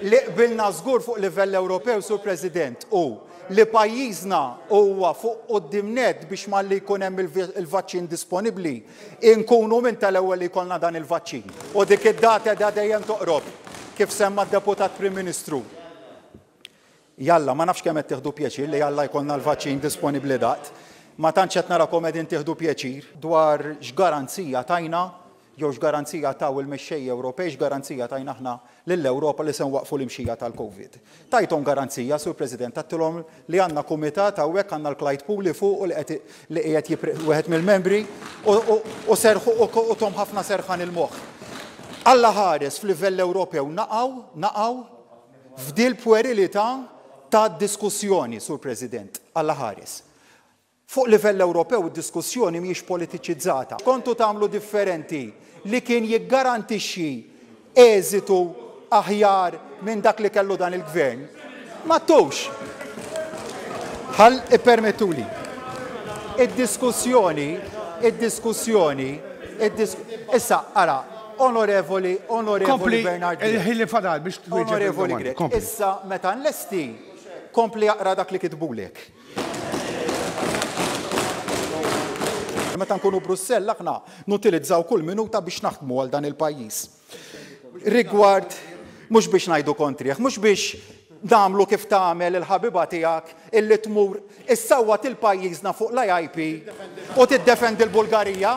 li qbilna żgur fuq livell Ewropew, Sur President, u li pajjiżna huwa fuq quddiem net biex malli jkun hemm il-vaċċin disponibbli, inkunu minn tal-ewwel li jkollna dan il-vaċċin. U dik id-data dejjem toqrob, kif semma d-Deputat Prim Ministru. Jalla, ma nafx kemm qed tieħdu pjaċir li jalla jkollna l-vaċċin disponibbli daqt. Ma tantx qed narakom qegħdin tieħdu pjaċir dwar x'garanzija tajna jew x'garanzija taw il-mexxejja Ewropej, x'garanzija tajna aħna lill-Ewropa li se nwaqfu l-imxija tal-Covid. Tajthom garanzija, Sur President, għattilhom li għandna kumitat hawnhekk għandna l-Clyde Pool li fuq u li qiegħed wieħed mill-membri u serħu u tom ħafna serħan il-moħħ. Alla ħares f'livell Ewropew naqgħu f'dil pwerilità ta' diskussjoni, Sur President, alla ħares. Fuq livell Ewropew id-diskussjoni mhijiex politiċizzata. Kontu tagħmlu differenti li kien jiggarantixxi eżitu aħjar minn dak li kellu dan il-gvern. Ma tux. Ħall ippermettuli. Id-diskussjoni, issa ara, onorevoli Bernard. Il-ħilli fadal biex Onorevoli Grek, issa meta nlesti kompli jaqra dak li kitbulek. Meta nkunu Brussell aħna nutilizzaw kull minuta biex naħdmu għal dan il-pajjiż. Rigward mhux biex ngħidu kontrih, mhux biex nagħmlu kif tagħmel il-ħabiba tiegħek illi tmur issawwat il-pajjiżna fuq l-IP u tiddefendi l-Bulgarija.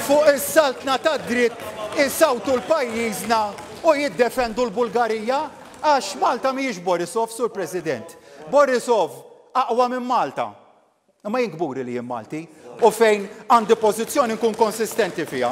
Fuq is-saltna tad-dritt issawtu l-pajjiżna u jiddefendu l-Bulgarija għax Malta mhijiex Borisov, Sur President. Borisov aqwa minn Malta. Ma jinkburi li jien Malti u fejn għandi pożizzjoni nkun konsistenti fiha.